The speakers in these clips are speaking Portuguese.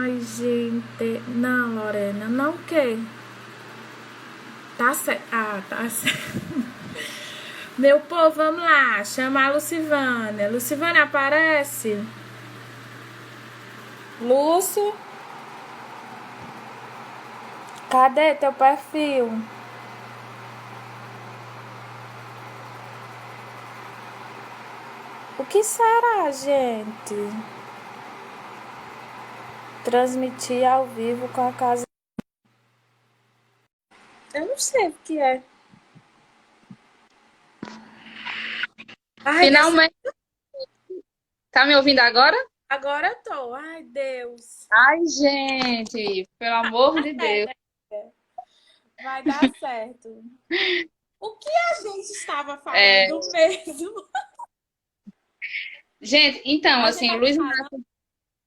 Ai, gente. Não, Lorena, não o quê? Tá certo. Ah, tá certo. Meu povo, vamos lá. Chama a Lucivânia. Lucivânia, aparece. Lúcio, cadê teu perfil? O que será, gente? Transmitir ao vivo com a casa. Eu não sei o que é. Ai, deixa. Finalmente, tá me ouvindo agora? Agora eu tô. Ai, Deus. Ai, gente, pelo amor de Deus. Vai dar certo. O que a gente estava É, falando mesmo? gente, então, A gente assim, o tava Luiz falando. Renato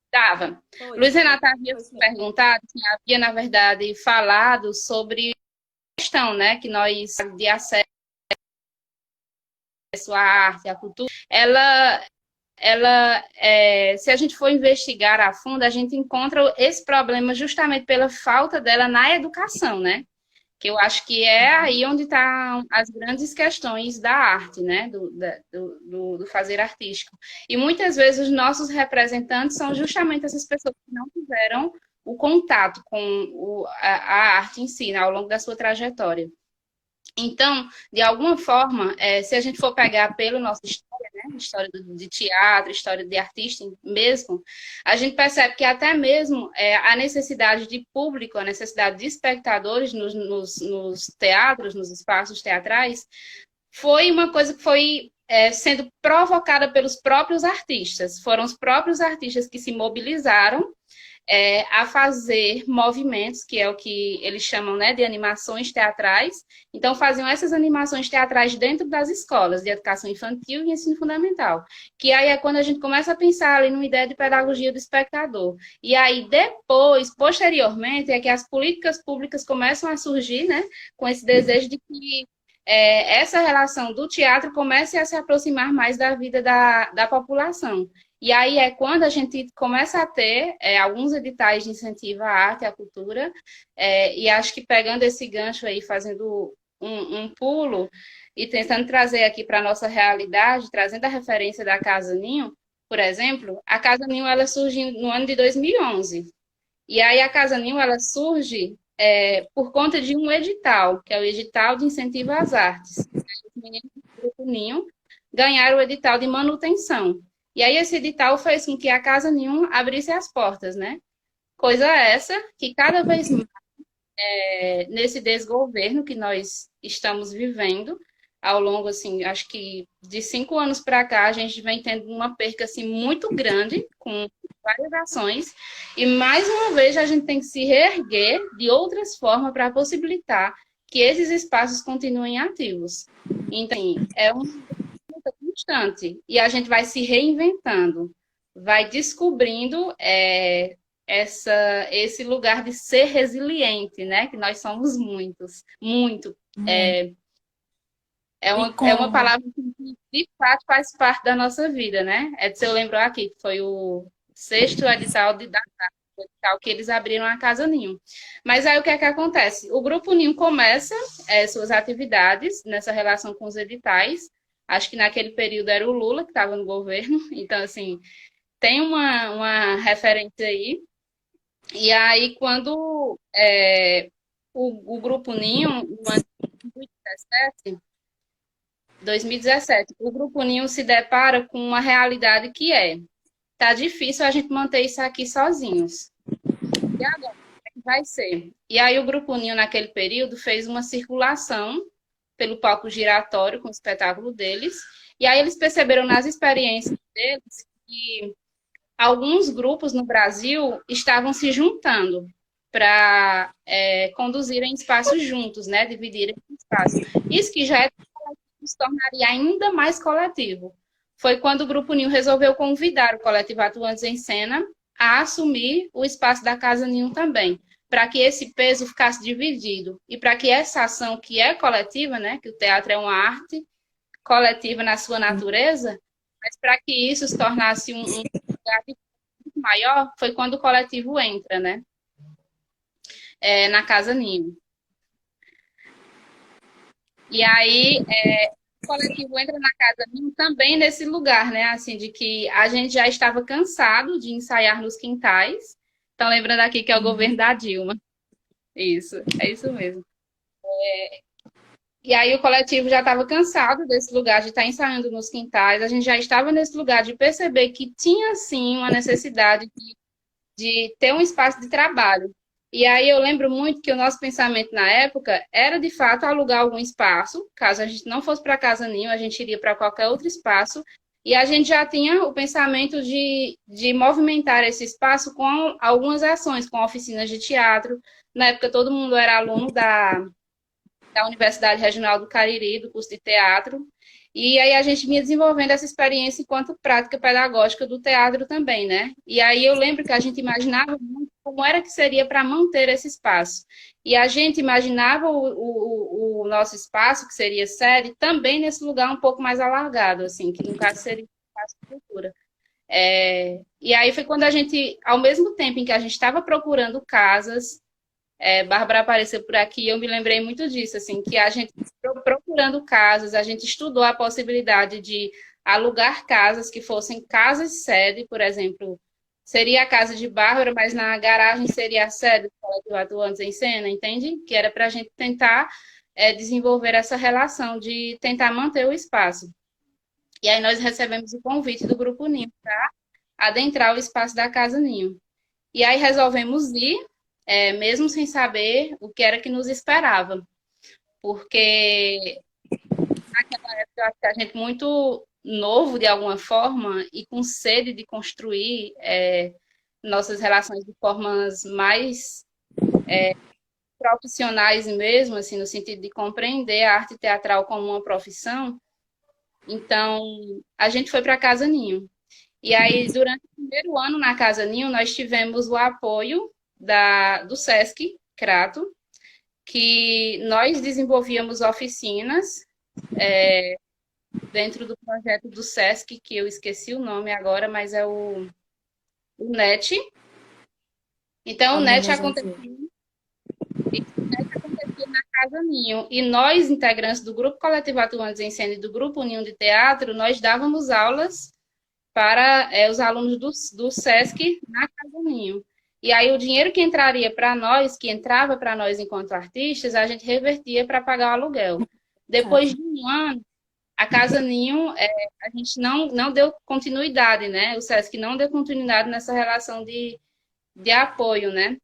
estava. Foi, Luiz foi. Renato havia Foi isso mesmo. perguntado, assim, havia, na verdade, falado sobre a questão, né, que nós, de acesso à arte, à cultura, se a gente for investigar a fundo, a gente encontra esse problema justamente pela falta dela na educação, né? Que eu acho que é aí onde estão as grandes questões da arte, né? Do fazer artístico. E muitas vezes os nossos representantes são justamente essas pessoas que não tiveram o contato com a arte em si, né, ao longo da sua trajetória. Então, de alguma forma, se a gente for pegar pela nossa história, né, história de teatro, história de artista mesmo, a gente percebe que até mesmo a necessidade de público, a necessidade de espectadores nos teatros, nos espaços teatrais, foi uma coisa que foi sendo provocada pelos próprios artistas. Foram os próprios artistas que se mobilizaram a fazer movimentos, que é o que eles chamam, né, de animações teatrais. Então, faziam essas animações teatrais dentro das escolas de educação infantil e ensino fundamental. Que aí é quando a gente começa a pensar ali numa ideia de pedagogia do espectador. E aí, depois, posteriormente, é que as políticas públicas começam a surgir, né, com esse desejo de que essa relação do teatro comece a se aproximar mais da vida da população. E aí é quando a gente começa a ter alguns editais de incentivo à arte e à cultura, e acho que pegando esse gancho aí, fazendo um pulo e tentando trazer aqui para a nossa realidade, trazendo a referência da Casa Ninho, por exemplo, a Casa Ninho ela surge no ano de 2011. E aí a Casa Ninho ela surge por conta de um edital, que é o edital de incentivo às artes. Os meninos do Grupo Ninho ganharam o edital de manutenção. E aí esse edital fez com que a Casa Ninho abrisse as portas, né? Coisa essa que cada vez mais, nesse desgoverno que nós estamos vivendo, ao longo, assim, acho que de 5 anos para cá, a gente vem tendo uma perca, assim, muito grande, com várias ações, e mais uma vez a gente tem que se reerguer de outras formas para possibilitar que esses espaços continuem ativos. Então, é uma luta constante, e a gente vai se reinventando, vai descobrindo esse lugar de ser resiliente, né? Que nós somos muitos, muito. Muito. É, é E uma como? palavra que, de fato, faz parte da nossa vida, né? Se eu lembrar aqui, que foi o sexto edital o edital que eles abriram a Casa Ninho. Mas aí o que é que acontece? O Grupo Ninho começa suas atividades nessa relação com os editais. Acho que naquele período era o Lula que estava no governo. Então, assim, tem uma referência aí. E aí, quando o Grupo Ninho, no ano de 2017, o Grupo Ninho se depara com uma realidade que tá difícil a gente manter isso aqui sozinhos. E agora, como é que vai ser? E aí o Grupo Ninho, naquele período, fez uma circulação pelo palco giratório com o espetáculo deles, e aí eles perceberam nas experiências deles que alguns grupos no Brasil estavam se juntando para conduzirem espaços juntos, né? Dividirem espaço. Isso que já se tornaria ainda mais coletivo. Foi quando o Grupo Ninho resolveu convidar o coletivo Atuantes em Cena a assumir o espaço da Casa Ninho também, para que esse peso ficasse dividido e para que essa ação que é coletiva, né, que o teatro é uma arte coletiva na sua natureza, mas para que isso se tornasse um lugar muito maior foi quando o coletivo entra, né? Na Casa Ninho. E aí, o coletivo entra na Casa Ninho também nesse lugar, né? Assim, de que a gente já estava cansado de ensaiar nos quintais. Então, lembrando aqui que é o governo da Dilma. Isso, é isso mesmo. E aí o coletivo já estava cansado desse lugar de estar ensaiando nos quintais. A gente já estava nesse lugar de perceber que tinha, sim, uma necessidade de ter um espaço de trabalho. E aí eu lembro muito que o nosso pensamento na época era, de fato, alugar algum espaço. Caso a gente não fosse para Casa Ninho, a gente iria para qualquer outro espaço. E a gente já tinha o pensamento de movimentar esse espaço com algumas ações, com oficinas de teatro. Na época, todo mundo era aluno da Universidade Regional do Cariri, do curso de teatro. E aí a gente vinha desenvolvendo essa experiência enquanto prática pedagógica do teatro também, né? E aí eu lembro que a gente imaginava muito como era que seria para manter esse espaço. E a gente imaginava o nosso espaço, que seria sede, também nesse lugar um pouco mais alargado, assim, que no caso seria o espaço de cultura. E aí foi quando a gente, ao mesmo tempo em que a gente estava procurando casas, Bárbara apareceu por aqui e eu me lembrei muito disso, assim, que a gente procurando casas, a gente estudou a possibilidade de alugar casas que fossem casas sede, por exemplo, seria a casa de Bárbara, mas na garagem seria a sede do Coletivo Atuantes em Cena, entende? Que era para a gente tentar desenvolver essa relação de tentar manter o espaço. E aí nós recebemos o convite do Grupo Ninho para adentrar o espaço da Casa Ninho. E aí resolvemos ir, mesmo sem saber o que era que nos esperava. Porque naquela época eu acho que a gente muito novo de alguma forma e com sede de construir nossas relações de formas mais profissionais mesmo, assim, no sentido de compreender a arte teatral como uma profissão. Então, a gente foi para a Casa Ninho. E aí, durante o primeiro ano na Casa Ninho, nós tivemos o apoio do SESC Crato, que nós desenvolvíamos oficinas dentro do projeto do SESC, que eu esqueci o nome agora, mas é o NET. Então, o NET acontecia na Casa Ninho. E nós, integrantes do Grupo Coletivo Atuantes em Cena e do Grupo Ninho de Teatro, nós dávamos aulas para os alunos do SESC na Casa Ninho. E aí o dinheiro que entraria para nós, que entrava para nós enquanto artistas, a gente revertia para pagar o aluguel. Depois de um ano, a Casa Ninho, a gente não deu continuidade, né? O SESC não deu continuidade nessa relação de apoio, né?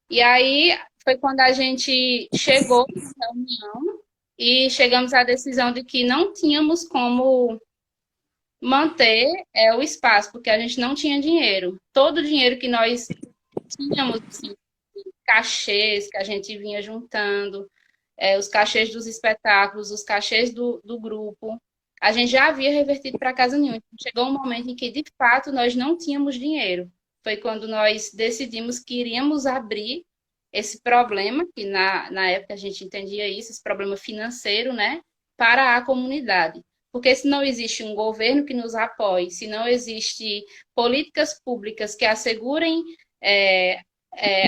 E aí foi quando a gente chegou na reunião e chegamos à decisão de que não tínhamos como manter o espaço, porque a gente não tinha dinheiro. Todo o dinheiro que nós tínhamos, assim, cachês que a gente vinha juntando, os cachês dos espetáculos, os cachês do grupo, a gente já havia revertido para Casa Nenhuma. Chegou um momento em que, de fato, nós não tínhamos dinheiro. Foi quando nós decidimos que iríamos abrir esse problema, que na época a gente entendia isso, esse problema financeiro, né, para a comunidade. Porque se não existe um governo que nos apoie, se não existe políticas públicas que assegurem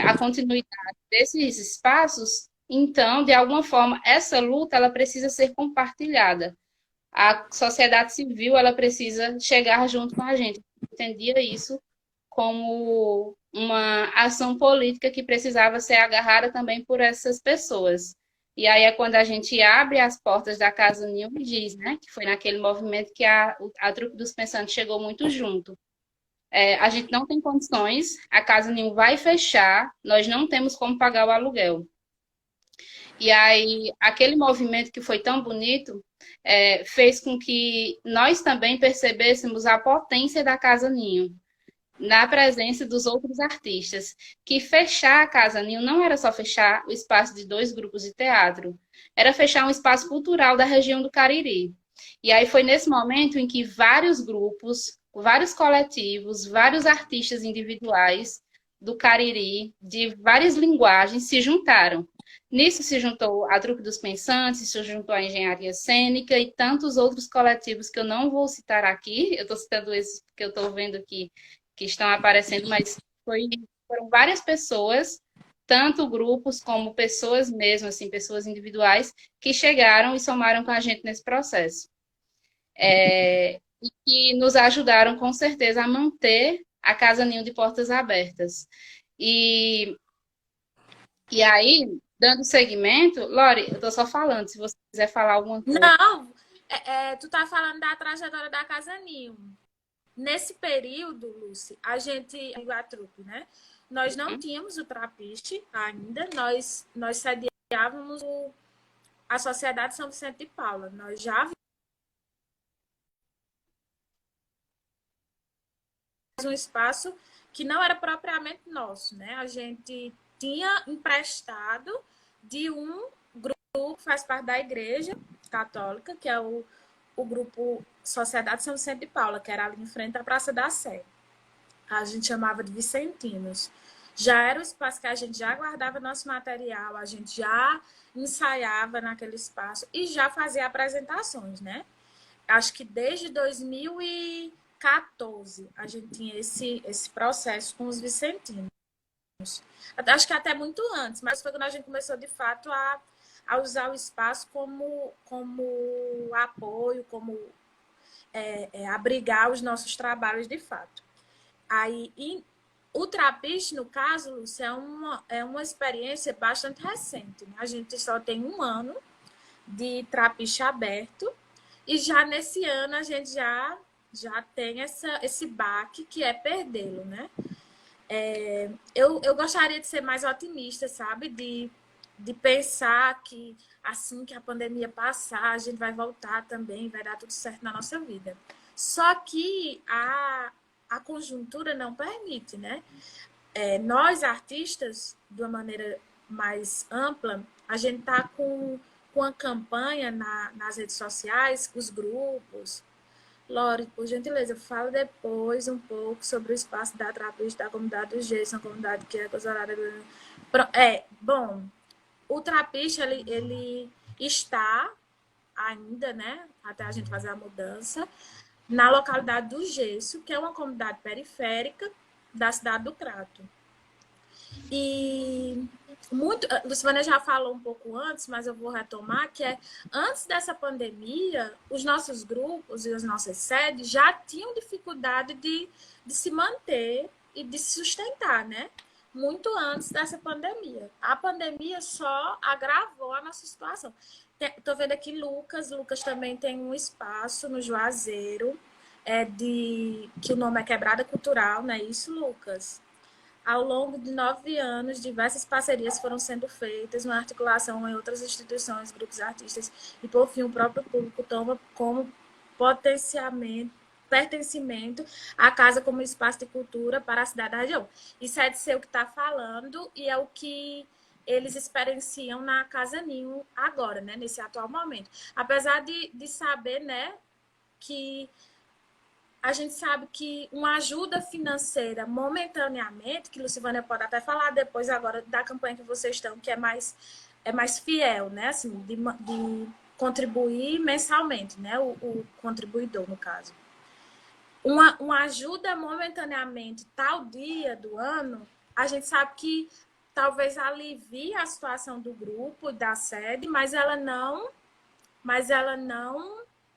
a continuidade desses espaços, então, de alguma forma, essa luta ela precisa ser compartilhada. A sociedade civil ela precisa chegar junto com a gente. Eu entendia isso como uma ação política que precisava ser agarrada também por essas pessoas. E aí é quando a gente abre as portas da Casa Ninho e diz, né, que foi naquele movimento que a Trupe dos Pensantes chegou muito junto. A gente não tem condições, a Casa Ninho vai fechar, nós não temos como pagar o aluguel. E aí, aquele movimento que foi tão bonito, fez com que nós também percebêssemos a potência da Casa Ninho, na presença dos outros artistas, que fechar a Casa Ninho não era só fechar o espaço de 2 grupos de teatro, era fechar um espaço cultural da região do Cariri. E aí foi nesse momento em que vários grupos, vários coletivos, vários artistas individuais do Cariri, de várias linguagens, se juntaram. Nisso se juntou a Trupe dos Pensantes, se juntou a Engenharia Cênica e tantos outros coletivos que eu não vou citar aqui, eu estou citando esses porque eu estou vendo aqui que estão aparecendo, mas foram várias pessoas, tanto grupos como pessoas mesmo, assim, pessoas individuais, que chegaram e somaram com a gente nesse processo. E que nos ajudaram, com certeza, a manter a Casa Ninho de portas abertas. E, e aí, dando seguimento, Lore, eu estou só falando, se você quiser falar alguma coisa. Não, tu tá falando da trajetória da Casa Ninho. Nesse período, Lucy, a gente, a trupe, né? Nós não tínhamos o Trapiche ainda, nós sediávamos a Sociedade São Vicente de Paula. Nós já um espaço que não era propriamente nosso, né? A gente tinha emprestado de um grupo que faz parte da Igreja Católica, que é o grupo Sociedade São Vicente de Paula, que era ali em frente à Praça da Sé. A gente chamava de Vicentinos. Já era o espaço que a gente já guardava nosso material, a gente já ensaiava naquele espaço e já fazia apresentações, né? Acho que desde 2014 a gente tinha esse processo com os vicentinos. Acho que até muito antes, mas foi quando a gente começou de fato a usar o espaço como apoio, como abrigar os nossos trabalhos de fato. Aí, o Trapiche, no caso, Lúcia, é uma experiência bastante recente. Né? A gente só tem 1 ano de Trapiche aberto e já nesse ano a gente já tem esse baque que é perdê-lo, né? Eu gostaria de ser mais otimista, sabe? De pensar que assim que a pandemia passar, a gente vai voltar também, vai dar tudo certo na nossa vida. Só que a conjuntura não permite, né? Nós, artistas, de uma maneira mais ampla, a gente está com a campanha nas redes sociais, os grupos. Lore, por gentileza, fala depois um pouco sobre o espaço da Trapiche, da comunidade do Gesso, uma comunidade que é considerada... Bom, o Trapiche, ele está ainda, né, até a gente fazer a mudança, na localidade do Gesso, que é uma comunidade periférica da cidade do Crato. E Lucivânia já falou um pouco antes, mas eu vou retomar, que antes dessa pandemia, os nossos grupos e as nossas sedes já tinham dificuldade de se manter e de se sustentar, né? Muito antes dessa pandemia. A pandemia só agravou a nossa situação. Estou vendo aqui Lucas também tem um espaço no Juazeiro, que o nome é Quebrada Cultural, não é isso, Lucas? Ao longo de 9 anos, diversas parcerias foram sendo feitas, uma articulação em outras instituições, grupos artistas, e, por fim, o próprio público toma como pertencimento à casa como espaço de cultura para a cidade da região. Isso é de ser o que está falando e é o que eles experienciam na Casa Ninho agora, né, nesse atual momento. Apesar de saber, né, que a gente sabe que uma ajuda financeira momentaneamente, que Lucivânia pode até falar depois agora da campanha que vocês estão, que é mais fiel, né? Assim, de contribuir mensalmente, né? O contribuidor, no caso. Uma ajuda momentaneamente tal dia do ano, a gente sabe que talvez alivie a situação do grupo, da sede, mas ela não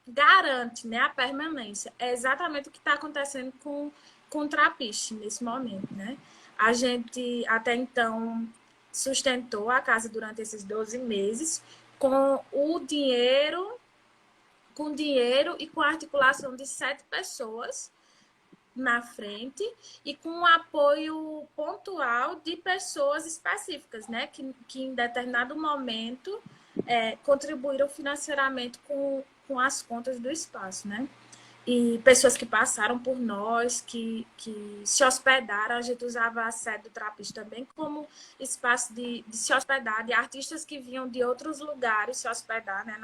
garante, né, a permanência. É exatamente o que está acontecendo com o Trapiche nesse momento, né? A gente até então sustentou a casa durante esses 12 meses com dinheiro e com a articulação de 7 pessoas na frente e com um apoio pontual de pessoas específicas, né, que em determinado momento contribuíram financeiramente com as contas do espaço, né? E pessoas que passaram por nós, que se hospedaram, a gente usava a sede do Trapiche também como espaço de se hospedar, de artistas que vinham de outros lugares se hospedar, né,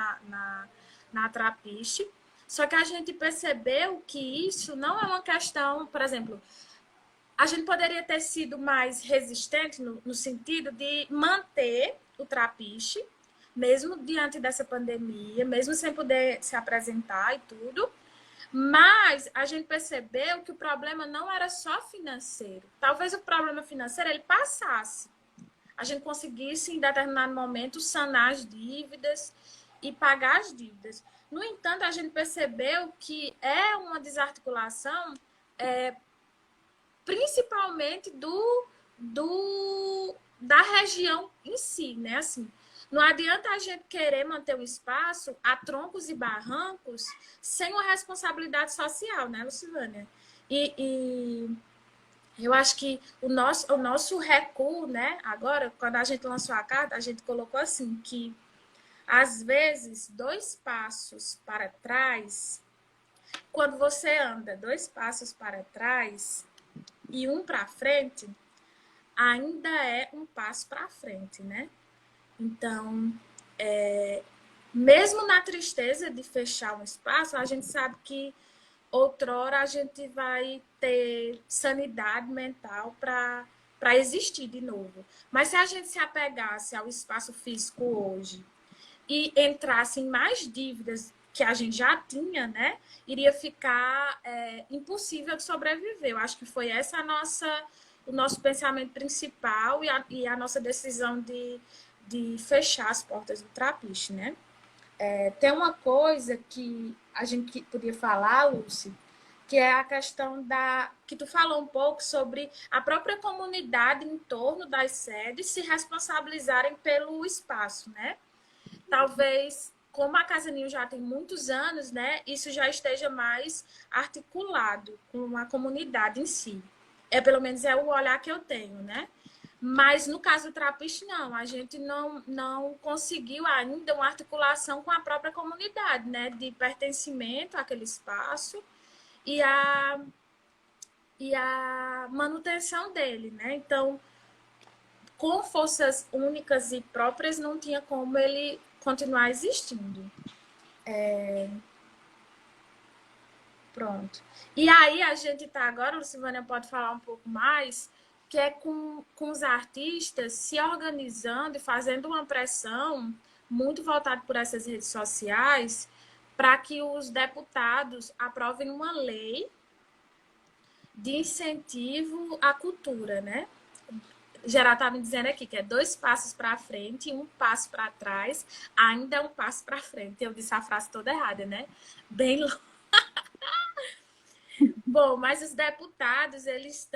na Trapiche. Só que a gente percebeu que isso não é uma questão, por exemplo, a gente poderia ter sido mais resistente no sentido de manter o Trapiche, mesmo diante dessa pandemia, mesmo sem poder se apresentar e tudo, Mas a gente percebeu que o problema não era só financeiro. Talvez o problema financeiro ele passasse. A gente conseguisse, em determinado momento, sanar as dívidas e pagar as dívidas. No entanto, a gente percebeu que é uma desarticulação principalmente da região em si, né? Assim, não adianta a gente querer manter o espaço a troncos e barrancos sem uma responsabilidade social, né, Lucilânia? E eu acho que o nosso recuo, né? Agora, quando a gente lançou a carta, a gente colocou assim que às vezes 2 passos para trás, quando você anda 2 passos para trás e um para frente, ainda é um passo para frente, né? Então, mesmo na tristeza de fechar um espaço, a gente sabe que outrora a gente vai ter sanidade mental para existir de novo. Mas se a gente se apegasse ao espaço físico hoje e entrasse em mais dívidas que a gente já tinha, né, iria ficar impossível de sobreviver. Eu acho que foi essa o nosso pensamento principal e a nossa decisão de fechar as portas do Trapiche, né? Tem uma coisa que a gente podia falar, Lúcia, que é a questão que tu falou um pouco sobre a própria comunidade em torno das sedes se responsabilizarem pelo espaço, né? Talvez, como a Casa Ninho já tem muitos anos, né, isso já esteja mais articulado com a comunidade em si. Pelo menos é o olhar que eu tenho, né? Mas no caso do Trapiche, não. A gente não conseguiu ainda uma articulação com a própria comunidade, né? De pertencimento àquele espaço e a manutenção dele, né? Então, com forças únicas e próprias, não tinha como ele continuar existindo. Pronto. E aí a gente está agora, a Lucivânia pode falar um pouco mais, que é com os artistas se organizando e fazendo uma pressão muito voltada por essas redes sociais para que os deputados aprovem uma lei de incentivo à cultura, né? Geral está me dizendo aqui que é 2 passos para frente e 1 passo para trás, ainda é 1 passo para frente. Eu disse a frase toda errada, né? Bem longe. Bom, mas os deputados, eles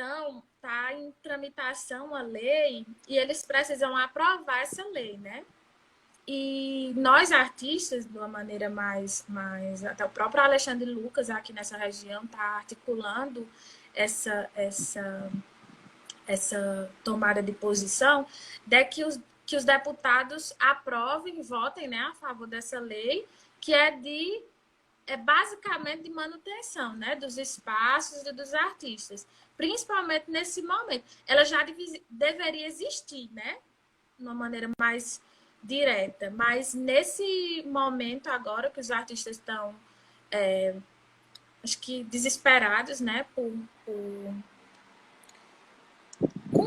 tá em tramitação a lei e eles precisam aprovar essa lei, né? E nós, artistas, de uma maneira até o próprio Alexandre Lucas, aqui nessa região, está articulando essa tomada de posição de que os deputados aprovem, votem, né, a favor dessa lei, que é basicamente de manutenção, né, dos espaços e dos artistas, principalmente nesse momento. Ela já deveria existir, né, de uma maneira mais direta, mas nesse momento agora que os artistas estão, acho que desesperados, né, com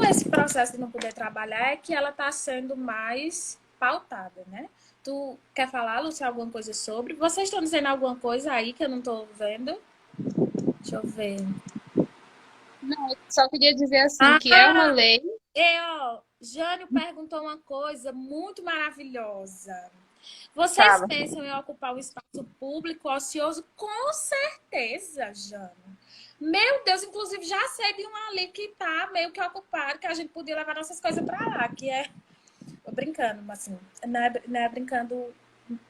esse processo de não poder trabalhar, é que ela está sendo mais pautada, né? Tu quer falar, Lúcia, alguma coisa sobre? Vocês estão dizendo alguma coisa aí que eu não estou vendo? Deixa eu ver. Não, eu só queria dizer assim, que é uma lei. Jânio perguntou uma coisa muito maravilhosa. Vocês Fala. pensam em ocupar o espaço público ocioso? Com certeza, Jânio. Meu Deus, inclusive já sei de uma ali que tá meio que ocupada, que a gente podia levar nossas coisas para lá, que é... Tô brincando, mas assim, não é brincando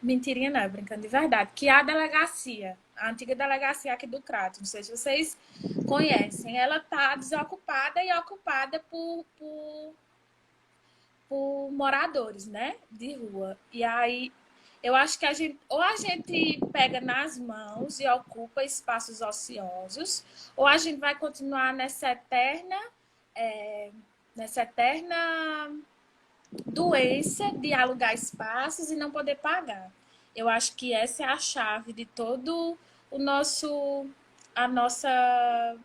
mentirinha, não, é brincando de verdade. Que é a delegacia, a antiga delegacia aqui do Crato, não sei se vocês conhecem, ela tá desocupada e ocupada por moradores, né, de rua. E aí eu acho que a gente pega nas mãos e ocupa espaços ociosos, ou a gente vai continuar nessa eterna doença de alugar espaços e não poder pagar. Eu acho que essa é a chave de todo a nossa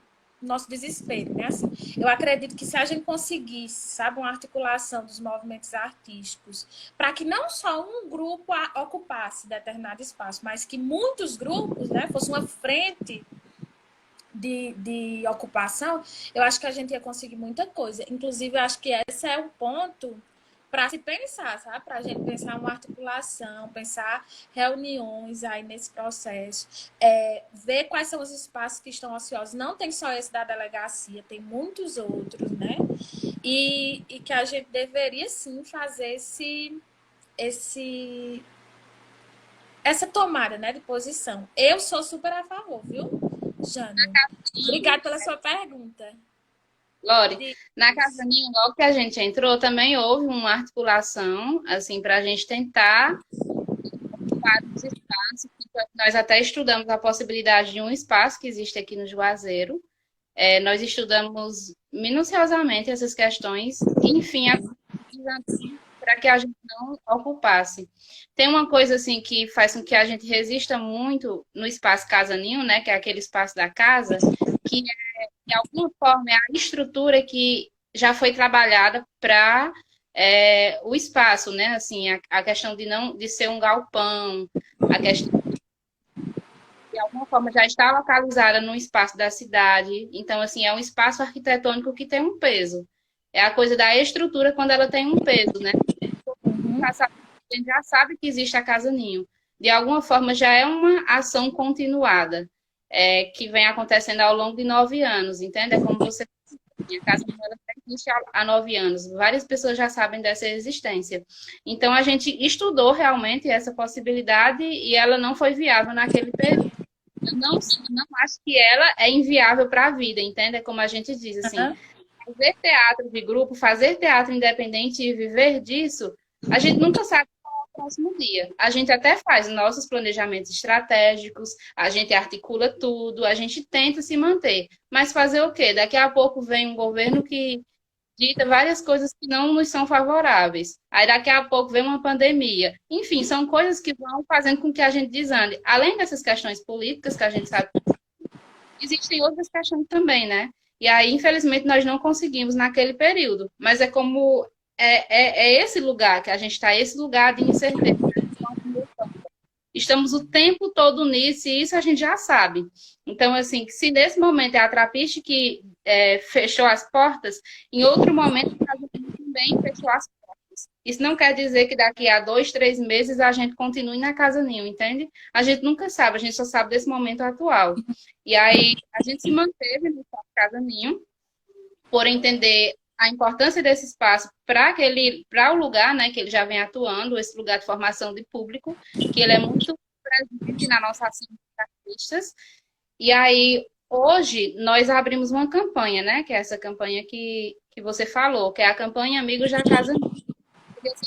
nosso desespero, né? Assim, eu acredito que se a gente conseguisse, sabe, uma articulação dos movimentos artísticos, para que não só um grupo ocupasse determinado espaço, mas que muitos grupos, né, fosse uma frente de ocupação, eu acho que a gente ia conseguir muita coisa. Inclusive, eu acho que esse é o ponto para se pensar, sabe? Para a gente pensar uma articulação, pensar reuniões aí nesse processo, ver quais são os espaços que estão ociosos. Não tem só esse da delegacia, tem muitos outros, né? E que a gente deveria sim fazer esse essa tomada, né, de posição. Eu sou super a favor, viu, Jânio? Obrigada pela sua pergunta. Lore, Diz. na Casa Ninho, logo que a gente entrou, também houve uma articulação, assim, para a gente tentar ocupar os espaços. Nós até estudamos a possibilidade de um espaço que existe aqui no Juazeiro. Nós estudamos minuciosamente essas questões, enfim, para que a gente não ocupasse. Tem uma coisa assim que faz com que a gente resista muito no espaço Casa Ninho, né, que é aquele espaço da casa, que de alguma forma é a estrutura que já foi trabalhada para o espaço, né? Assim, a questão de não de ser um galpão, a questão de alguma forma já está localizada no espaço da cidade. Então, assim, é um espaço arquitetônico que tem um peso. É a coisa da estrutura quando ela tem um peso, né? A gente já sabe que existe a Casa Ninho. De alguma forma, já é uma ação continuada, que vem acontecendo ao longo de 9 anos, entende? É como você a Casa Ninho ela já existe há 9 anos. Várias pessoas já sabem dessa existência. Então, a gente estudou realmente essa possibilidade e ela não foi viável naquele período. Eu não acho que ela é inviável para a vida, entende? É como a gente diz, assim, Uhum. fazer teatro de grupo, fazer teatro independente e viver disso, a gente nunca sabe qual é o próximo dia. A gente até faz nossos planejamentos estratégicos, a gente articula tudo, a gente tenta se manter. Mas fazer o quê? Daqui a pouco vem um governo que dita várias coisas que não nos são favoráveis. Aí daqui a pouco vem uma pandemia. Enfim, são coisas que vão fazendo com que a gente desande. Além dessas questões políticas que a gente sabe, existem outras questões também, né? E aí, infelizmente, nós não conseguimos naquele período. Mas é como é esse lugar que a gente está, esse lugar de incerteza. Estamos o tempo todo nisso e isso a gente já sabe. Então, assim, se nesse momento é a Trapiche que fechou as portas, em outro momento a gente também fechou as portas. Isso não quer dizer que daqui a 2, 3 meses a gente continue na Casa Ninho, entende? A gente nunca sabe, a gente só sabe desse momento atual. E aí a gente se manteve no Casa Ninho, por entender a importância desse espaço para o lugar, né, que ele já vem atuando, esse lugar de formação de público, que ele é muito presente na nossa ação de artistas. E aí, hoje, nós abrimos uma campanha, né, que é essa campanha que você falou, que é a campanha Amigos da Casa Ninho.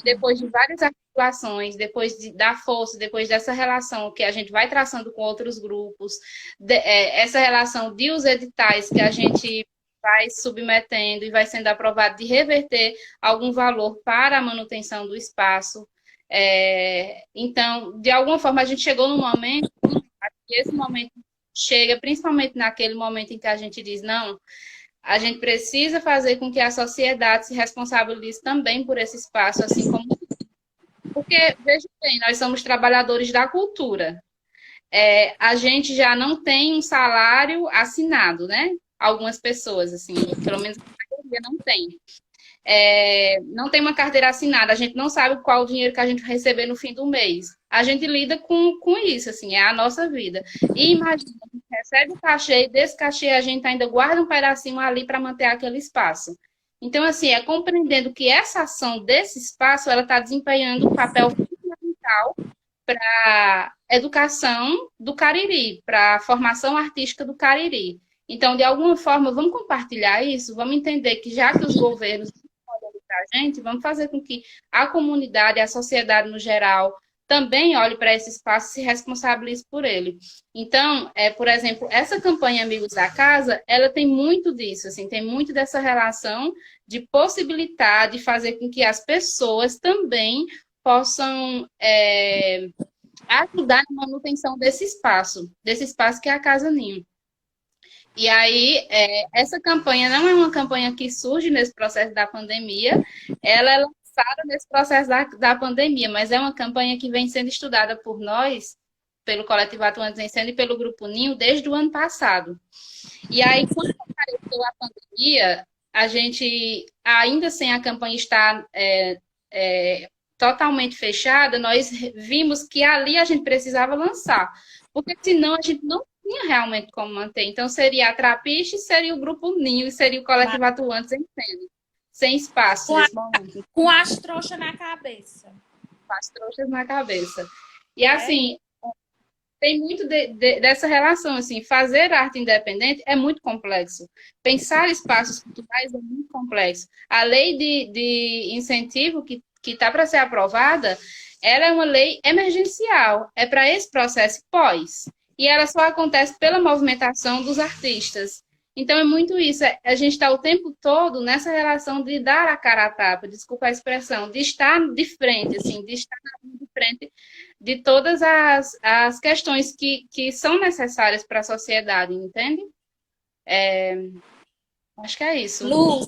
Depois de várias articulações, da força, depois dessa relação que a gente vai traçando com outros grupos, essa relação de os editais que a gente vai submetendo e vai sendo aprovado de reverter algum valor para a manutenção do espaço. Então, de alguma forma, a gente chegou num momento, que esse momento chega, principalmente naquele momento em que a gente diz, não, a gente precisa fazer com que a sociedade se responsabilize também por esse espaço, assim como. Porque, veja bem, nós somos trabalhadores da cultura. A gente já não tem um salário assinado, né? Algumas pessoas, assim, pelo menos a maioria não tem. Não tem uma carteira assinada, a gente não sabe qual o dinheiro que a gente vai receber no fim do mês. A gente lida com isso, assim, é a nossa vida. E imagina, a gente recebe o cachê e desse cachê a gente ainda guarda um pedacinho ali para manter aquele espaço. Então, assim, é compreendendo que essa ação desse espaço, ela está desempenhando um papel fundamental para a educação do Cariri, para a formação artística do Cariri. Então, de alguma forma, vamos compartilhar isso, vamos entender que já que os governos a gente, vamos fazer com que a comunidade, a sociedade no geral, também olhe para esse espaço e se responsabilize por ele. Então, por exemplo, essa campanha Amigos da Casa, ela tem muito disso, assim, tem muito dessa relação de possibilitar, de fazer com que as pessoas também possam ajudar na manutenção desse espaço que é a Casa Ninho. E aí, essa campanha não é uma campanha que surge nesse processo da pandemia, ela é lançada nesse processo da pandemia, mas é uma campanha que vem sendo estudada por nós, pelo Coletivo Atuantes em Cena e pelo Grupo Ninho, desde o ano passado. E aí, quando apareceu a pandemia, a gente, ainda sem a campanha estar totalmente fechada, nós vimos que ali a gente precisava lançar, porque senão a gente não tinha realmente como manter. Então, seria a Trapiche, seria o Grupo Ninho e seria o Mas Coletivo Atuantes em Cena, sem espaço com, a, nesse momento, com as trouxas na cabeça, com as trouxas na cabeça. E né? assim, tem muito dessa relação, assim, fazer arte independente é muito complexo. Pensar espaços culturais é muito complexo. A lei de incentivo que está para ser aprovada, ela é uma lei emergencial, é para esse processo pós. E ela só acontece pela movimentação dos artistas. Então é muito isso, a gente está o tempo todo nessa relação de dar a cara a tapa, desculpa a expressão, de estar de frente, assim, de estar de frente de todas as questões que são necessárias para a sociedade, entende? Acho que é isso. Lu,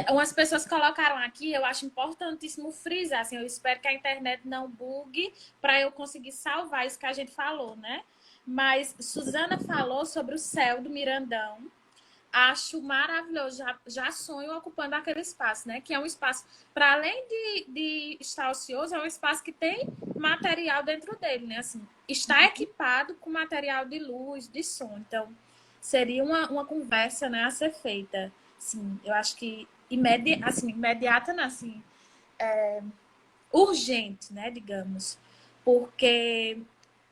umas pessoas colocaram aqui, eu acho importantíssimo frisar, assim, eu espero que a internet não bugue para eu conseguir salvar isso que a gente falou, né? Mas Suzana falou sobre o céu do Mirandão. Acho maravilhoso, já sonho ocupando aquele espaço, né? Que é um espaço, para além de estar ocioso, é um espaço que tem material dentro dele, né? Assim, está equipado com material de luz, de som. Então, seria uma conversa, né, a ser feita. Sim, eu acho que imediata, não, assim, urgente, né, digamos. Porque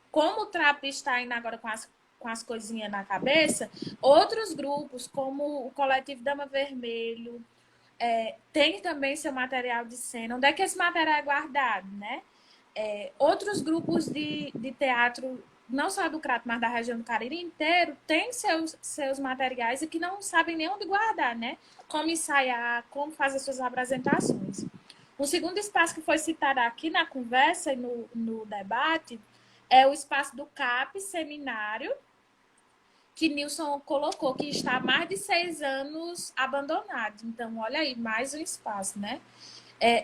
como o Trap está indo agora com as coisinhas na cabeça, outros grupos, como o Coletivo Dama Vermelho, tem também seu material de cena. Onde é que esse material é guardado, né? Outros grupos de teatro, não só do Crato, mas da região do Cariri inteiro, têm seus materiais e que não sabem nem onde guardar, né? Como ensaiar, como fazer suas apresentações. O segundo espaço que foi citado aqui na conversa e no debate é o espaço do CAP Seminário, que Nilson colocou que está há mais de 6 anos abandonado. Então, olha aí, mais um espaço, né?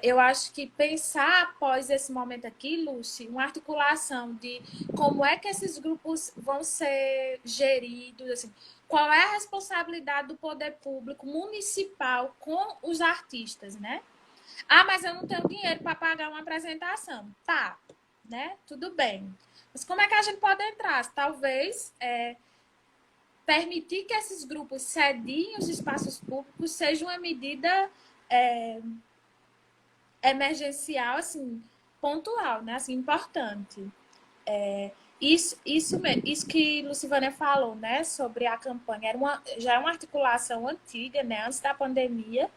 Eu acho que pensar após esse momento aqui, Lúcia, uma articulação de como é que esses grupos vão ser geridos, assim, qual é a responsabilidade do poder público municipal com os artistas, né? Ah, mas eu não tenho dinheiro para pagar uma apresentação. Tá, né? Tudo bem. Mas como é que a gente pode entrar? Talvez permitir que esses grupos cediem os espaços públicos seja uma medida é, emergencial, assim, pontual, né? Assim, importante. Isso que Lucivânia falou, né? Sobre a campanha. Já é uma articulação antiga, né? Antes da pandemia,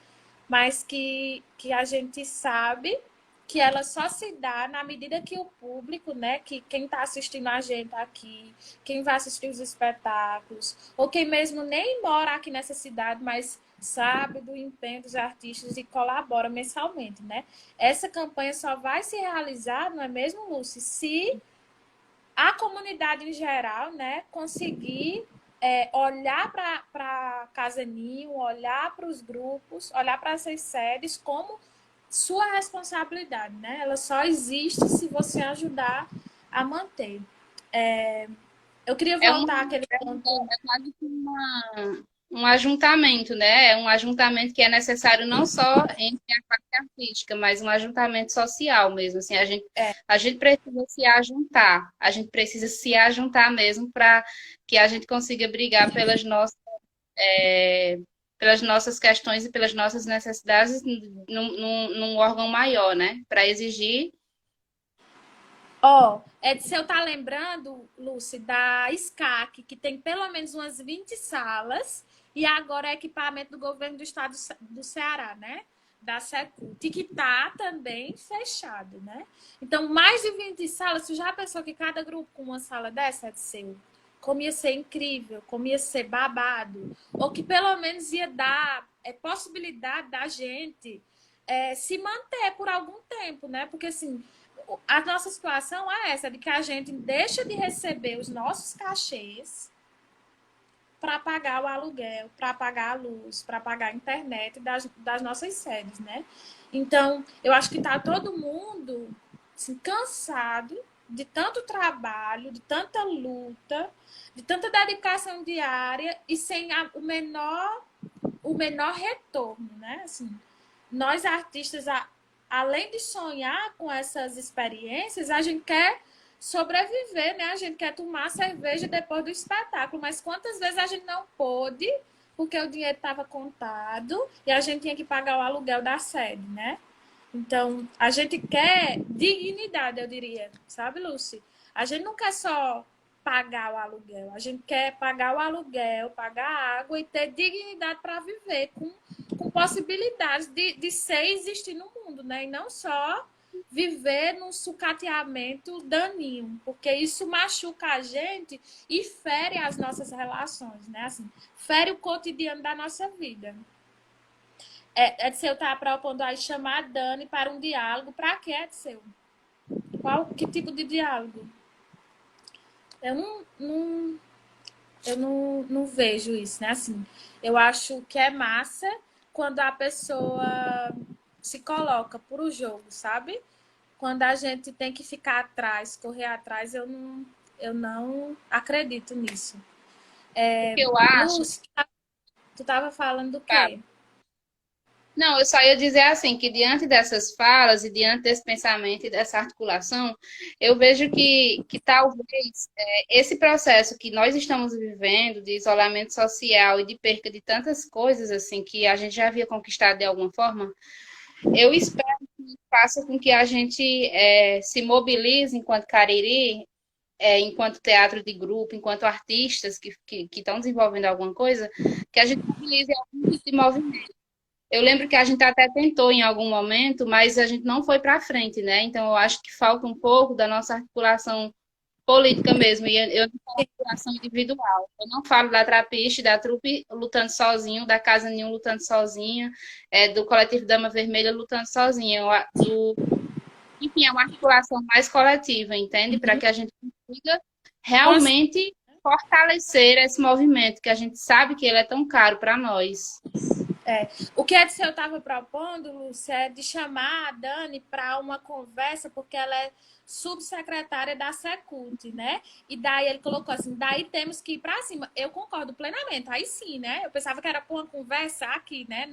mas que a gente sabe que ela só se dá na medida que o público, né, que quem está assistindo a gente aqui, quem vai assistir os espetáculos, ou quem mesmo nem mora aqui nessa cidade, mas sabe do empenho dos artistas e colabora mensalmente, né? Essa campanha só vai se realizar, não é mesmo, Lúcia, se a comunidade em geral, né, conseguir olhar para a Casa Ninho, olhar para os grupos, olhar para essas sedes como sua responsabilidade, né? Ela só existe se você ajudar a manter. Eu queria É, uma, voltar àquele ponto. é quase que um ajuntamento, né? É um ajuntamento que é necessário não só entre a parte artística, mas um ajuntamento social mesmo. Assim, a gente precisa se ajuntar, a gente precisa se ajuntar mesmo para que a gente consiga brigar pelas nossas questões e pelas nossas necessidades num órgão maior, né? Para exigir. Ó, Edson tá lembrando, Lúcia, da SCAC, que tem pelo menos umas 20 salas, e agora é equipamento do governo do estado do Ceará, né? Da Secult, que tá também fechado, né? Então, mais de 20 salas, você já pensou que cada grupo com uma sala dessa é de seu? Como ia ser incrível, como ia ser babado, ou que pelo menos ia dar possibilidade da gente se manter por algum tempo, né? Porque assim, a nossa situação é essa, de que a gente deixa de receber os nossos cachês para pagar o aluguel, para pagar a luz, para pagar a internet das nossas sedes, né? Então, eu acho que está todo mundo assim, cansado de tanto trabalho, de tanta luta, de tanta dedicação diária e sem o menor retorno, né? Assim, nós artistas, além de sonhar com essas experiências, a gente quer sobreviver, né? A gente quer tomar cerveja depois do espetáculo, mas quantas vezes a gente não pôde porque o dinheiro estava contado e a gente tinha que pagar o aluguel da sede, né? Então, a gente quer dignidade, eu diria, sabe, Lucy? A gente não quer só pagar o aluguel, a gente quer pagar o aluguel, pagar a água e ter dignidade para viver, com possibilidades de ser e existir no mundo, né? E não só viver num sucateamento daninho, porque isso machuca a gente e fere as nossas relações, né? Assim, fere o cotidiano da nossa vida. Edsel está propondo aí chamar a Dani para um diálogo. Para que, Edsel? Que tipo de diálogo? Eu não vejo isso, né? Assim, eu acho que é massa quando a pessoa se coloca para o jogo, sabe? Quando a gente tem que ficar atrás, correr atrás, eu não acredito nisso. O que eu acho, Lúcia, tu estava falando do tá? quê? Não, eu só ia dizer assim, que diante dessas falas e diante desse pensamento e dessa articulação, eu vejo que talvez esse processo que nós estamos vivendo de isolamento social e de perca de tantas coisas assim que a gente já havia conquistado de alguma forma, eu espero que faça com que a gente se mobilize enquanto Cariri, enquanto teatro de grupo, enquanto artistas que estão desenvolvendo alguma coisa, que a gente mobilize algum tipo de movimento. Eu lembro que a gente até tentou em algum momento, mas a gente não foi para frente, né? Então eu acho que falta um pouco da nossa articulação política mesmo. E eu não falo articulação individual. Eu não falo da Trapiche, da trupe lutando sozinho, da Casa Nenhum lutando sozinha, do coletivo Dama Vermelha lutando sozinha. Enfim, é uma articulação mais coletiva, entende? Para que a gente consiga realmente fortalecer esse movimento, que a gente sabe que ele é tão caro para nós. O que Edsel estava propondo, Lúcia, é de chamar a Dani para uma conversa, porque ela é subsecretária da Secult, né? E daí ele colocou assim, daí temos que ir para cima. Eu concordo plenamente, aí sim, né? Eu pensava que era para uma conversa aqui, né?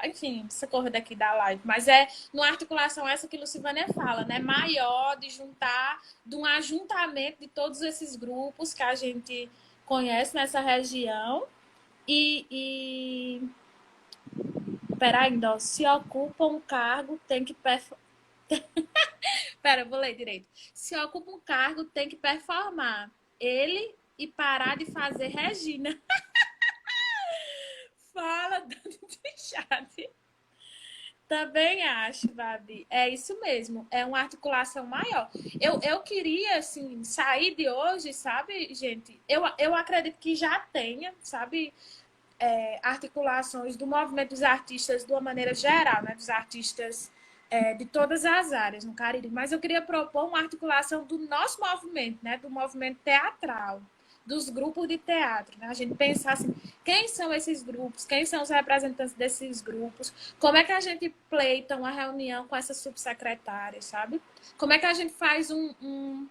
Enfim, socorro daqui da live, mas é numa articulação essa que Lucivânia fala, né? Maior, de um ajuntamento de todos esses grupos que a gente conhece nessa região e peraí, ainda, se ocupa um cargo, tem que Pera, eu vou ler direito. Se ocupa um cargo, tem que performar. Ele e parar de fazer Regina. Fala, Dani de chat. Também acho, Babi. É isso mesmo. É uma articulação maior. Eu queria, assim, sair de hoje, sabe, gente? Eu acredito que já tenha, sabe, articulações do movimento dos artistas de uma maneira geral, né? Dos artistas de todas as áreas no Cariri. Mas eu queria propor uma articulação do nosso movimento, né? Do movimento teatral, dos grupos de teatro, né? A gente pensar assim, quem são esses grupos, quem são os representantes desses grupos, como é que a gente pleita uma reunião com essa subsecretária, sabe? Como é que a gente faz um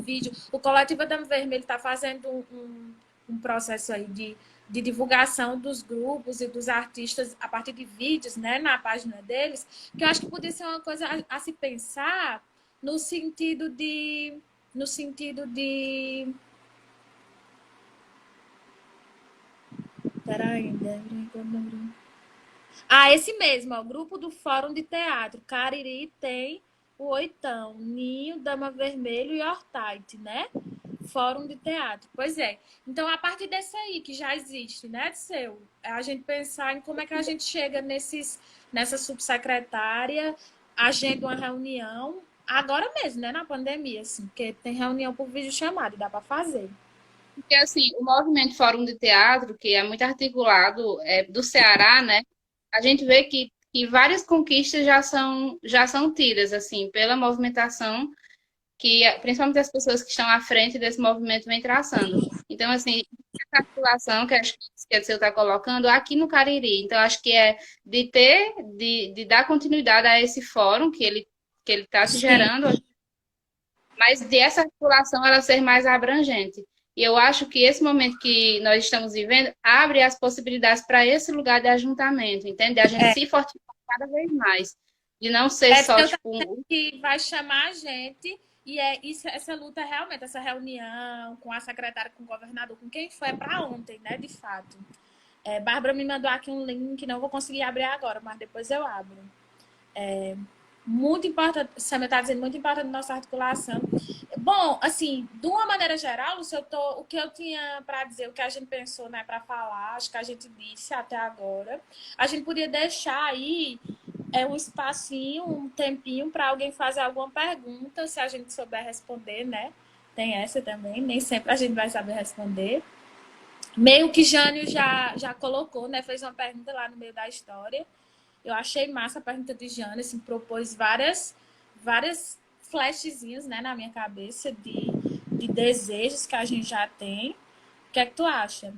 vídeo? O Coletivo Dama Vermelho está fazendo um processo aí de divulgação dos grupos e dos artistas a partir de vídeos, né, na página deles, que eu acho que poderia ser uma coisa a se pensar no sentido de peraí. Esse mesmo, ó, o grupo do Fórum de Teatro. Cariri tem o Oitão, Ninho, Dama Vermelho e Hortite, né? Fórum de Teatro. Pois é. Então, a partir desse aí, que já existe, né, Seu? A gente pensar em como é que a gente chega nessa subsecretária, agenda uma reunião, agora mesmo, né, na pandemia, assim, porque tem reunião por vídeo chamado, dá para fazer. Porque, assim, o movimento Fórum de Teatro, que é muito articulado do Ceará, né? A gente vê que várias conquistas já são tidas, assim, pela movimentação que, principalmente as pessoas que estão à frente desse movimento vem traçando. Então, assim, articulação que acho que o seu está colocando aqui no Cariri. Então, acho que é de dar continuidade a esse fórum que ele está se Sim. gerando, mas dessa articulação ela ser mais abrangente. E eu acho que esse momento que nós estamos vivendo abre as possibilidades para esse lugar de ajuntamento, entende? A gente É, se fortificar cada vez mais. De não ser é porque só, eu tipo, que vai chamar a gente e é isso, essa luta realmente, essa reunião com a secretária, com o governador, com quem foi, é para ontem, né, de fato. Bárbara me mandou aqui um link, não vou conseguir abrir agora, mas depois eu abro. Muito importante, Samia está dizendo, muito importante nossa articulação. Bom, assim, de uma maneira geral, o que eu tinha para dizer, o que a gente pensou, né, para falar, acho que a gente disse até agora. A gente podia deixar aí um espacinho, um tempinho para alguém fazer alguma pergunta, se a gente souber responder, né? Tem essa também, nem sempre a gente vai saber responder. Meio que Jânio já colocou, né? Fez uma pergunta lá no meio da história. Eu achei massa a pergunta de Jânio, assim, propôs várias flashzinhos, né, na minha cabeça de desejos que a gente já tem. O que é que tu acha?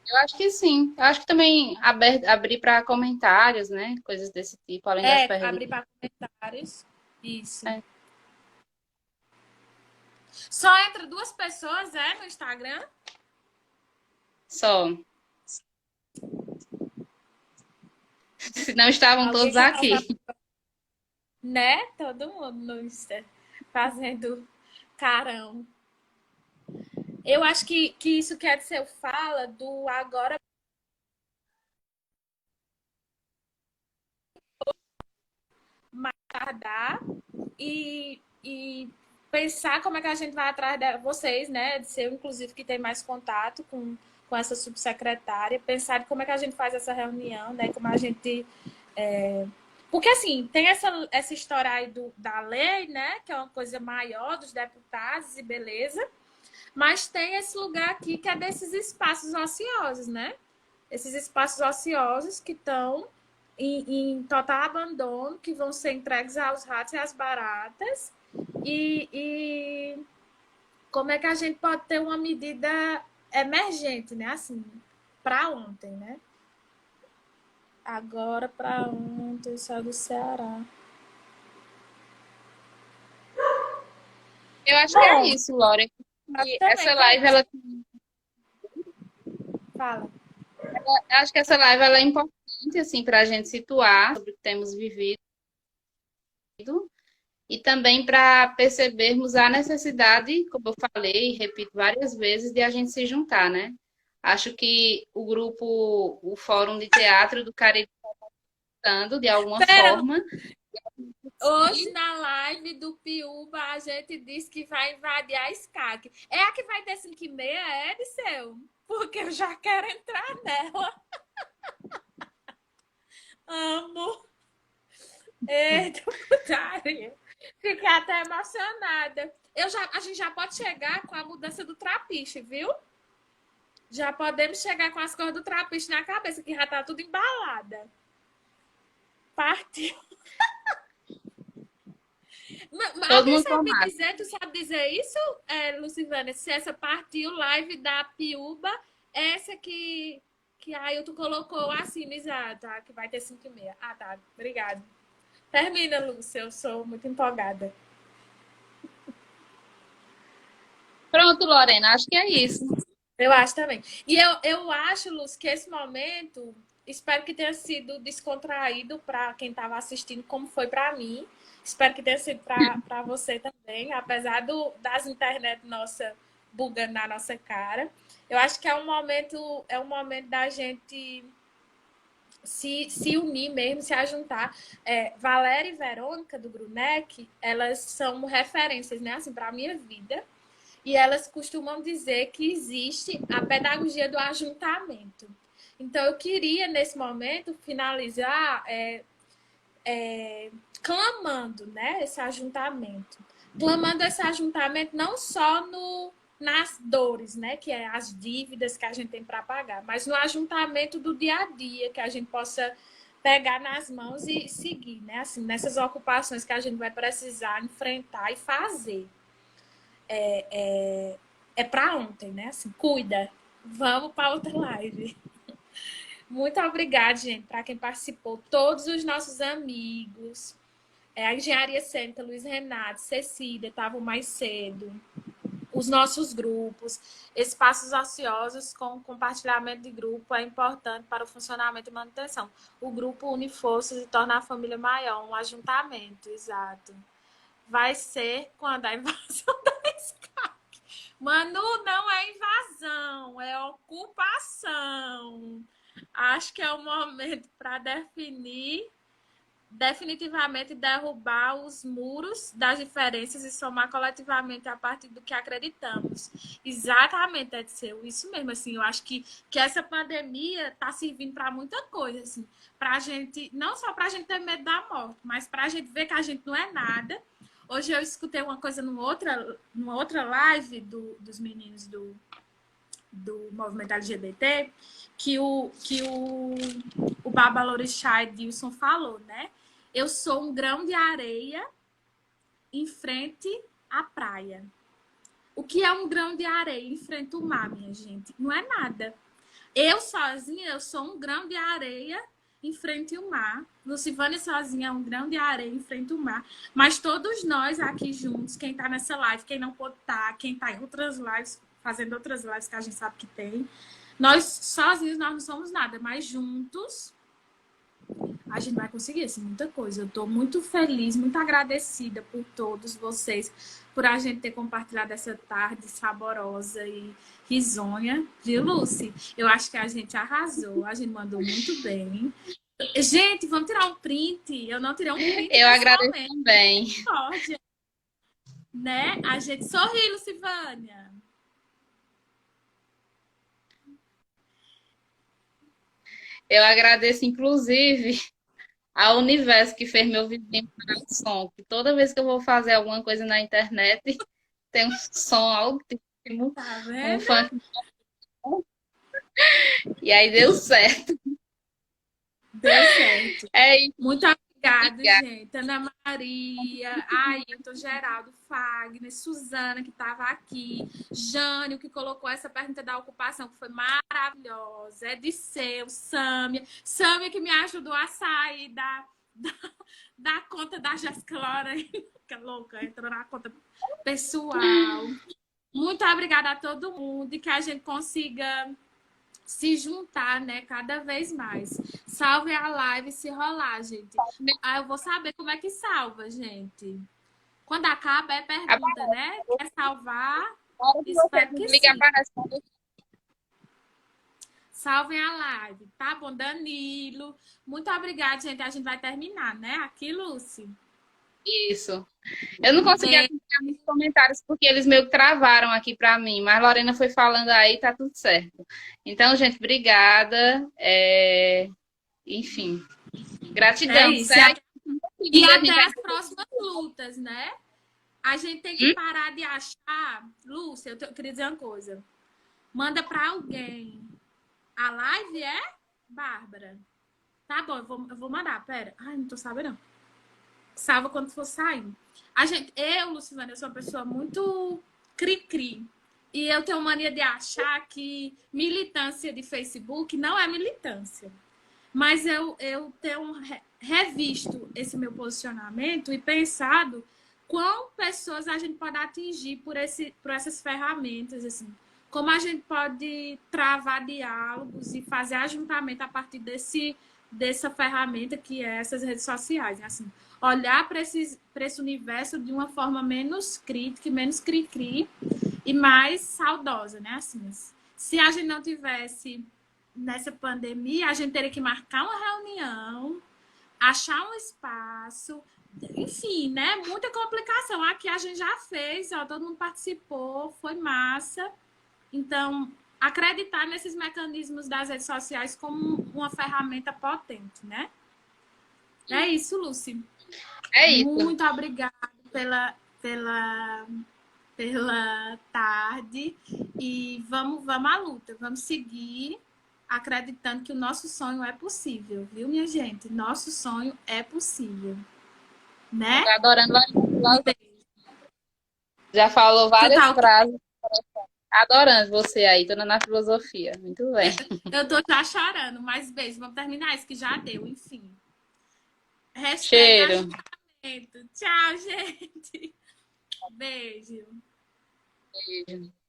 eu acho que sim. Eu acho que também abrir para comentários, né? Coisas desse tipo, além das Abrir perguntas. para comentários. Isso. É, Só entra duas pessoas, no Instagram? só. Se não estavam Alguém todos quer passar, aqui. né? Todo mundo no Insta fazendo carão. Eu acho que isso quer dizer, fala do agora mais tardar e pensar como é que a gente vai atrás de vocês, né? De ser, inclusive, que tem mais contato com essa subsecretária, pensar de como é que a gente faz essa reunião, né? Como a gente. Porque, assim, tem essa história aí da lei, né? Que é uma coisa maior dos deputados e beleza. Mas tem esse lugar aqui que é desses espaços ociosos, né? Esses espaços ociosos que estão em total abandono, que vão ser entregues aos ratos e às baratas. E como é que a gente pode ter uma medida emergente, né? Assim, para ontem, né? Agora para ontem, só do Ceará. Eu acho que é Bom, isso, Laura. E também essa vai. live, ela, Fala. eu acho que essa live ela é importante assim para a gente situar sobre o que temos vivido e também para percebermos a necessidade, como eu falei e repito várias vezes, de a gente se juntar, né? Acho que o grupo, o Fórum de Teatro do Caribe está dando de alguma Pera, forma. hoje na live do Piuba a gente disse que vai invadir a SCAC. É a que vai ter 5h30, Edson? Porque eu já quero entrar nela. Amo. Eita, putaria. Fiquei até emocionada. A gente já pode chegar com a mudança do trapiche, viu? Já podemos chegar com as cores do trapiche na cabeça, que já tá tudo embalada. Partiu. Todo Alguém mundo sabe me formado. dizer, tu sabe dizer isso, Lucivana? Se essa partiu live da Piuba, essa que a Ailton colocou assim, exato, tá? Que vai ter 5h30. Ah, tá. Obrigada. Termina, Lúcia. Eu sou muito empolgada. Pronto, Lorena, acho que é isso. Eu acho também. E eu acho, Lúcia, que esse momento, espero que tenha sido descontraído para quem estava assistindo, como foi para mim. Espero que tenha sido para você também, apesar das internet nossa bugando na nossa cara. Eu acho que é um momento da gente se unir mesmo, se ajuntar. Valéria e Verônica, do Brunec, elas são referências, né, assim, para a minha vida. E elas costumam dizer que existe a pedagogia do ajuntamento. Então, eu queria, nesse momento, finalizar clamando, né, esse ajuntamento. Clamando esse ajuntamento não só nas dores, né, que é as dívidas que a gente tem para pagar, mas no ajuntamento do dia a dia, que a gente possa pegar nas mãos e seguir, né, assim, nessas ocupações que a gente vai precisar enfrentar e fazer. É para ontem, né? Assim, cuida. Vamos para outra live. Muito obrigada, gente, para quem participou, todos os nossos amigos. A Engenharia Cênica, Luiz Renato, Cecília, estavam mais cedo. Os nossos grupos, espaços ociosos com compartilhamento de grupo é importante para o funcionamento e manutenção. O grupo une forças e torna a família maior, um ajuntamento, exato. Vai ser quando a invasão da Sky. Manu, não é invasão, é ocupação. Acho que é o momento para definitivamente derrubar os muros das diferenças e somar coletivamente a partir do que acreditamos. Exatamente, Edsel, isso mesmo, assim, eu acho que essa pandemia está servindo para muita coisa, assim, para a gente, não só para a gente ter medo da morte, mas para a gente ver que a gente não é nada. Hoje eu escutei uma coisa numa outra live dos meninos do movimento LGBT, que o Babalorixá Edilson falou, né? Eu sou um grão de areia em frente à praia. O que é um grão de areia em frente ao mar, minha gente? Não é nada. Eu sozinha, eu sou um grão de areia em frente ao mar. Lucivânia sozinha é um grão de areia em frente ao mar. Mas todos nós aqui juntos, quem está nessa live, quem não pode estar, quem está em outras lives, fazendo outras lives que a gente sabe que tem, nós sozinhos nós não somos nada, mas juntos a gente vai conseguir assim, muita coisa. Eu estou muito feliz, muito agradecida por todos vocês, por a gente ter compartilhado essa tarde saborosa e risonha, viu, Lucy? Eu acho que a gente arrasou, a gente mandou muito bem. Gente, vamos tirar um print. Eu não tirei um print. Eu agradeço também. Pode, né? A gente sorri, Lucivânia. Eu agradeço, inclusive, ao universo que fez meu vizinho parar o som. Que toda vez que eu vou fazer alguma coisa na internet, tem um som altíssimo, Tá um vendo? funk. E aí deu certo. Deu certo. É isso. Muito obrigada, gente. Ana Maria, Ailton, Geraldo, Fagner, Suzana, que estava aqui, Jânio, que colocou essa pergunta da ocupação, que foi maravilhosa. Ediceu, Sâmia. Sâmia, que me ajudou a sair da conta da Jéssica Lorena, que é louca, entrou na conta pessoal. Muito obrigada a todo mundo e que a gente consiga se juntar, né, cada vez mais. Salve a live se rolar, gente. Eu vou saber como é que salva, gente. Quando acaba é pergunta, né? Quer salvar? Espero que sim. Salvem a live, tá bom? Danilo, muito obrigada, gente. A gente vai terminar, né? Aqui, Lucy. Isso. Eu não consegui acompanhar muitos comentários porque eles meio que travaram aqui para mim, mas Lorena foi falando aí, tá tudo certo. Então, gente, obrigada. Enfim, gratidão. É isso. E até as próximas lutas, né? A gente tem que parar de achar. Lúcia, eu queria dizer uma coisa. Manda para alguém. A live é Bárbara. Tá bom, eu vou mandar. Pera. Ai, não tô sabendo, não. Salva quando for saindo. Lucivânia, eu sou uma pessoa muito cri-cri. E eu tenho mania de achar que militância de Facebook não é militância. Mas eu tenho revisto esse meu posicionamento e pensado quão pessoas a gente pode atingir por essas ferramentas, assim. Como a gente pode travar diálogos e fazer ajuntamento a partir dessa ferramenta que é essas redes sociais, né? Assim, olhar para esse universo de uma forma menos crítica, menos cri-cri e mais saudosa, né? Assim, se a gente não tivesse nessa pandemia, a gente teria que marcar uma reunião, achar um espaço, enfim, né? Muita complicação. Aqui a gente já fez, ó, todo mundo participou, foi massa. Então, acreditar nesses mecanismos das redes sociais como uma ferramenta potente, né? É isso, Lucy. É isso. Muito obrigada pela tarde e vamos à luta, vamos seguir acreditando que o nosso sonho é possível, viu, minha gente? Nosso sonho é possível, né? Tô adorando. Já falou várias frases. Adorando você aí, toda na filosofia. Muito bem. Eu tô já chorando, mas beijo. Vamos terminar isso que já deu, enfim. Hashtag Cheiro. agendamento. Tchau, gente. Beijo. Beijo.